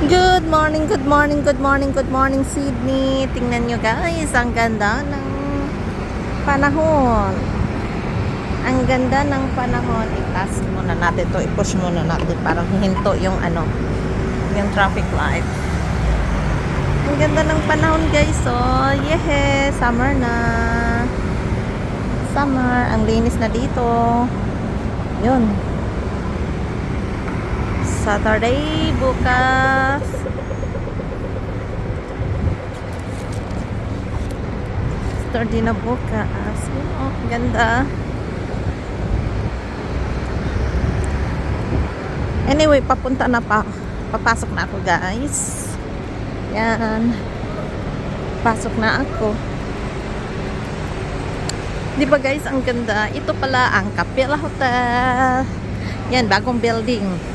Good morning, good morning, good morning, good morning, Sydney. Tingnan nyo guys, ang ganda ng panahon. Ang ganda ng panahon. I-task muna natin to, i-push muna natin para hihinto yung yung traffic light. Ang ganda ng panahon guys, oh. Yeah, summer na. Summer, ang linis na dito. Yun. Saturday bukas. Saturday na bukas. Oh, ganda. Anyway, papunta na pa. Papasok na ako, guys. Yan. Pasok na ako. Di ba guys, ang ganda. Ito pala ang Capella Hotel. Yan, bagong building.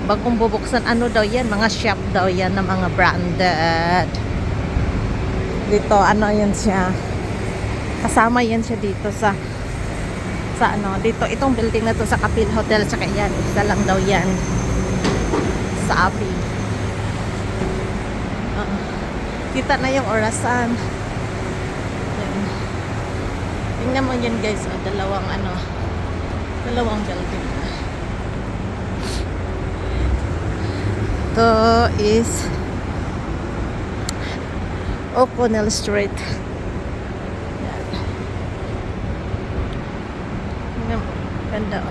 Bagong bubuksan, ano daw yan, mga shop daw yan na mga branded. Dito, ano yan siya, kasama yan siya dito sa ano, dito, itong building na to sa Capella Hotel, tsaka yan, isa lang daw yan sa Api. Kita na yung orasan. Yan. Tingnan mo yan guys, dalawang building. Ito is O'Connell Street. Yan. Ganda.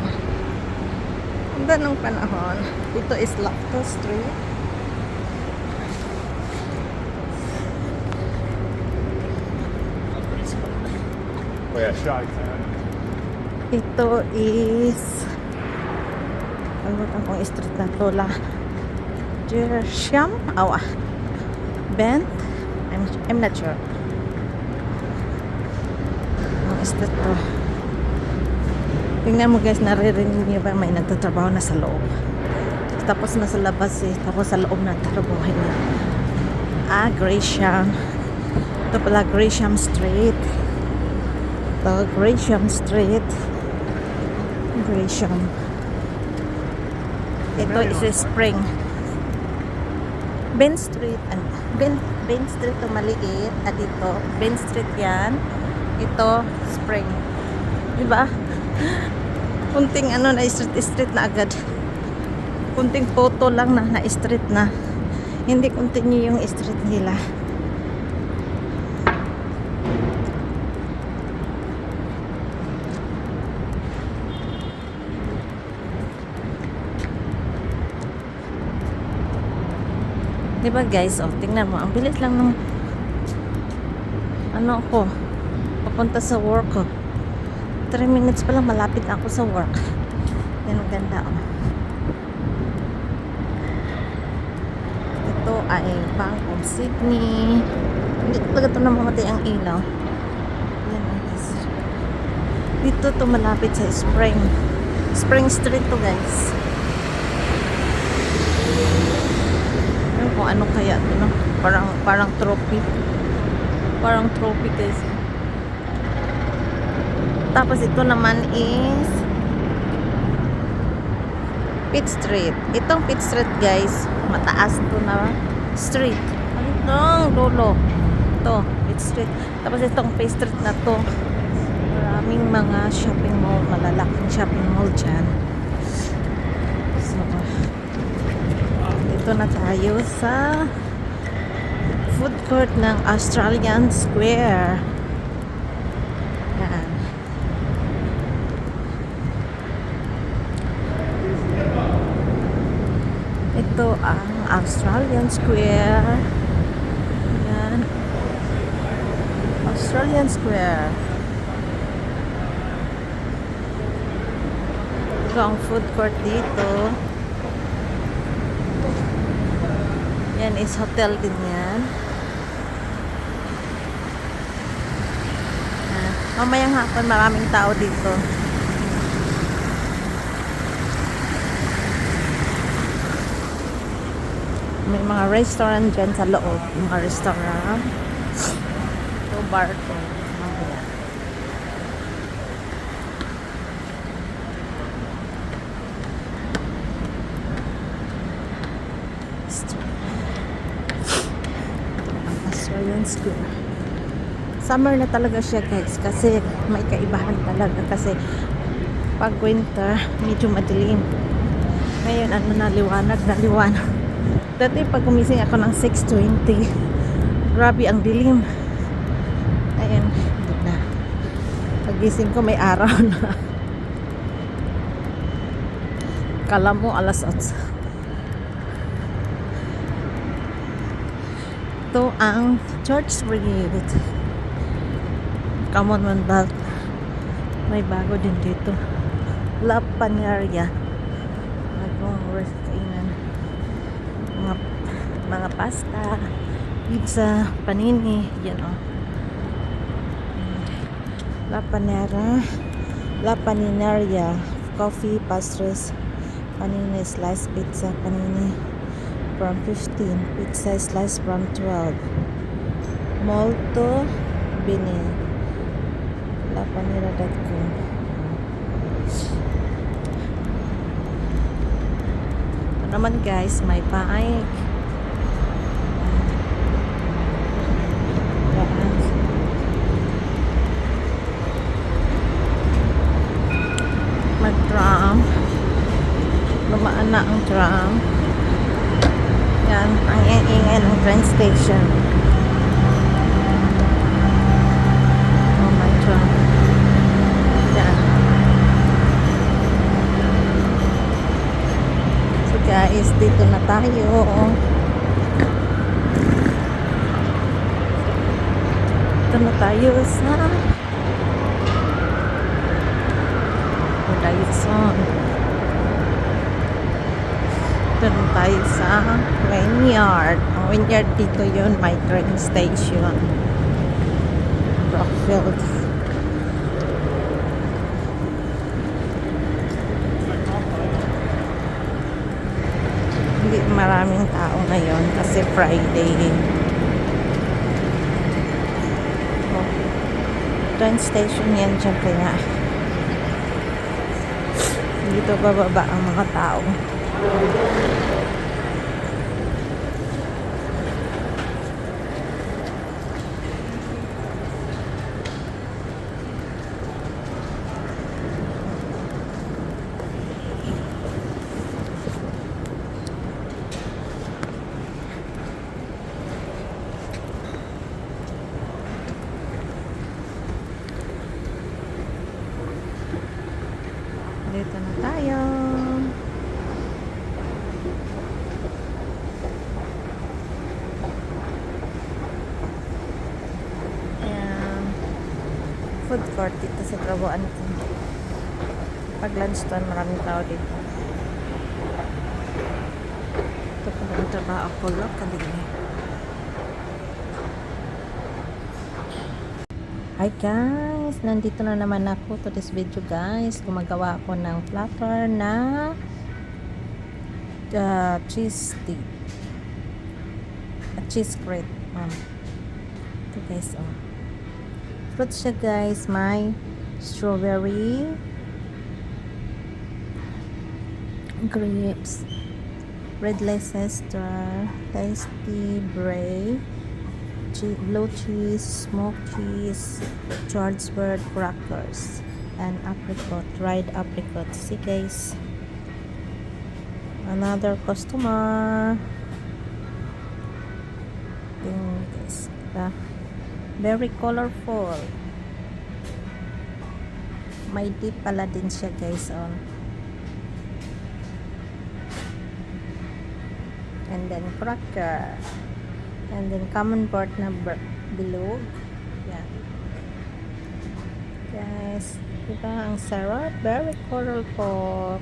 Ganda ng panahon. Ito is Loftus Street. Oh yeah, Shy Town. Ito is ano kung street na to la Jersham? Awa. Bent? I'm not sure. Ang street to. Tingnan mo guys, naririnig niyo ba may nagtatrabaho na sa loob. Tapos na sa labas eh. Tapos sa loob na trabaho niya. Gresham. Ito pala Gresham Street. Ito Gresham Street. Gresham. Ito is Spring. Ben Street, Ben Street to maliit, at dito Ben Street yan, ito Spring, di ba? Kunting ano na street na agad, kunting photo lang na street na, hindi continue yung street nila. Diba guys, oh, tingnan mo, ang bilis lang ng ano ko, papunta sa work ko. 3 minutes pa lang, malapit ako sa work. Yan, ang ganda, oh. Ito ay Bank of Sydney. Hindi talaga ito namamatay ang ilaw. Yan, guys. Dito to malapit sa Spring Street to guys. Kung ano kaya ito, no? Parang trophy guys. Tapos ito naman is Pitt Street. Itong Pitt Street guys, mataas to na street. Ano lolo ito, Pitt Street. Tapos itong Pitt Street na to, maraming mga shopping mall, malalaking shopping mall dyan. So dito na tayo sa food court ng Australian Square. Yan. Ito ang Australian Square. Yan. Australian Square. Ito ang food court dito. Yan is hotel din yan. Mamayang hapon maraming tao dito. May mga restaurant dyan sa loob. Mga restaurant. Ito bar to. Mamaya. Korean School. Summer na talaga siya guys kasi may kaibahan talaga kasi pag winter medyo madilim. Ngayon ano na liwanag. Dati pag gumising ako ng 6:20 grabe ang dilim. Ayan, hindi na. Pagising ko may araw na. Kala mo alas 8. Ito ang Church Street. Commonwealth. May bago din dito. La Paneria. Bagong restaurant. Mga pasta, pizza, panini. Yan o. La Paneria. Coffee, pastries, panini, sliced pizza, panini from 15. Pizza slice from 12. Molto bene. lapanera.com. Ito naman guys, may bike. Mag-tram. Lumaan na ang tram. Yan, ang ingay ng train station. Oh my tram. Yan. So guys, dito na tayo. Dito na tayo sa Quezon. Dito na tayo sa Wynyard. Ang Wynyard dito yun, may train station. Brockfield. Hindi maraming tao ngayon kasi Friday. Oh. Train station yan dyan kaya dito bababa ang mga tao. Dito na tayo. Ayan. Food court dito sa trabuan ko. Pag lunch time, maraming tao dito. Ito pa lang trabaho ko lang kanina. Hi guys! Nandito na naman ako to this video guys. Gumagawa ako ng platter na cheese stick. Cheese crate. Ito guys. Fruit siya guys. May strawberry, grapes, red Leicester, tasty brie, blue cheese, smoked cheese, Georgesburg crackers, and apricot, dried apricot. See guys, another customer. Guys, very colorful. May dip pala din siya guys on. And then cracker. And then common part na bilog. Yan. Guys, diba ang sarap? Very colorful.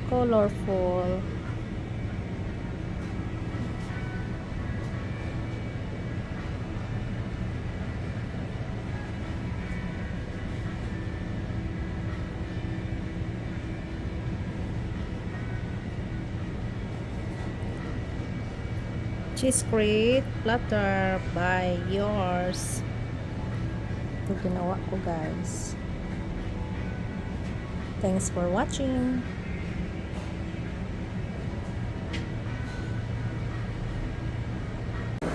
Cheese crate platter by yours. Ito ginawa ko guys. Thanks for watching.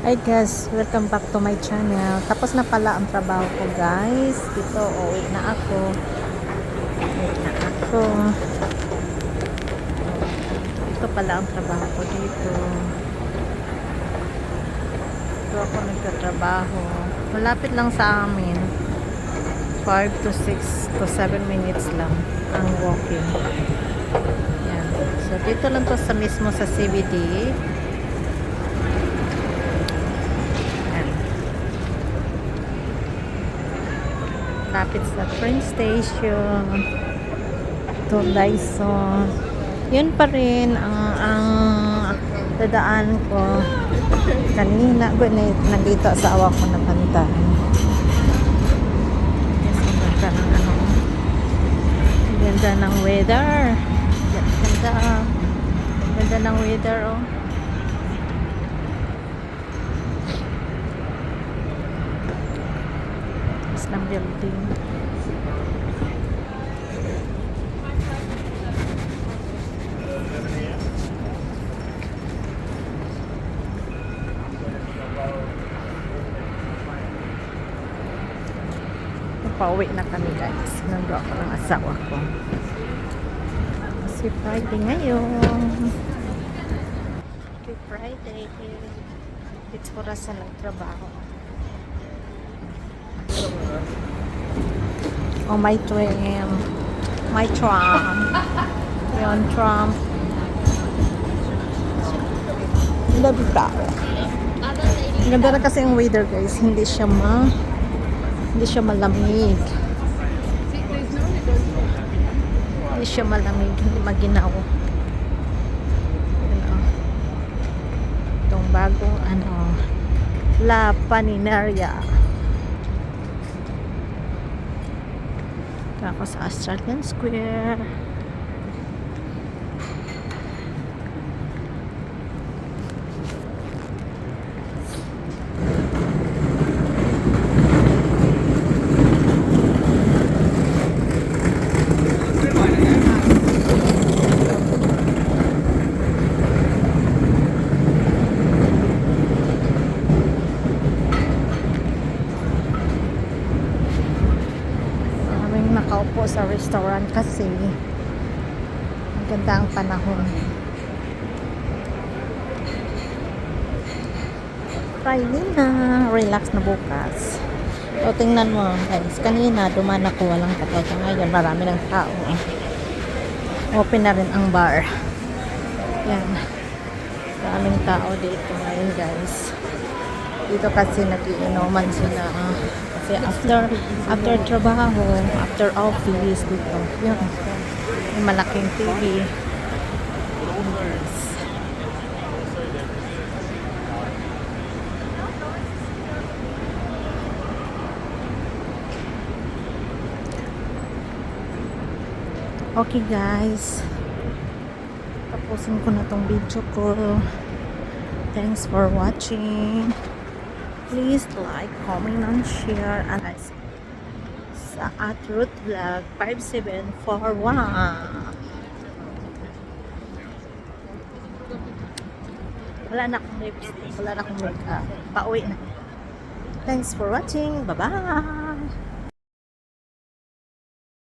Hi guys, welcome back to my channel. Tapos na pala ang trabaho ko guys. Dito, uwi na ako. Ito pala ang trabaho ko dito. Dito ako nagtatrabaho. Malapit lang sa amin. 5 to 6 to 7 minutes lang ang walking. Yan. So dito lang to sa mismo sa CBD. Lapit sa train station to Dyson. Yun pa rin ang dadaan ko kanina. Nandito asawa ko na pantan. Yes, ang ganda ng ganda ng weather. Ganda ng weather, oh. Ng building. Pauwi na kami guys. Nando ako ng asawa ko. Kasi Friday ngayon. Happy Friday. It's oras na nagtrabaho. Oh, my tram. My tram. Yon, tram. Love that. Ganda na kasi ang weather guys. Hindi siya malamig. Hindi siya malamig. Hindi maginaw. Itong bagong La Paninera. Ako sa Australian Square. Nakaupo sa restaurant kasi maganda ang panahon. Friday na, relax na bukas. So tingnan mo guys, kanina dumaan ako, walang katao. Ngayon marami ng tao. Open na rin ang bar. Yan, maraming tao dito ngayon guys. Dito kasi nag-iinuman sila. Kasi after trabaho, after office, dito. Yun. May malaking TV. Yes. Okay guys. Tapusin ko na tong video ko. Thanks for watching. Please like, comment, and share. And sa Root Vlog 5741. Wala na akong lipstick. Wala na akong makeup. Pauwi na. Thanks for watching. Bye-bye.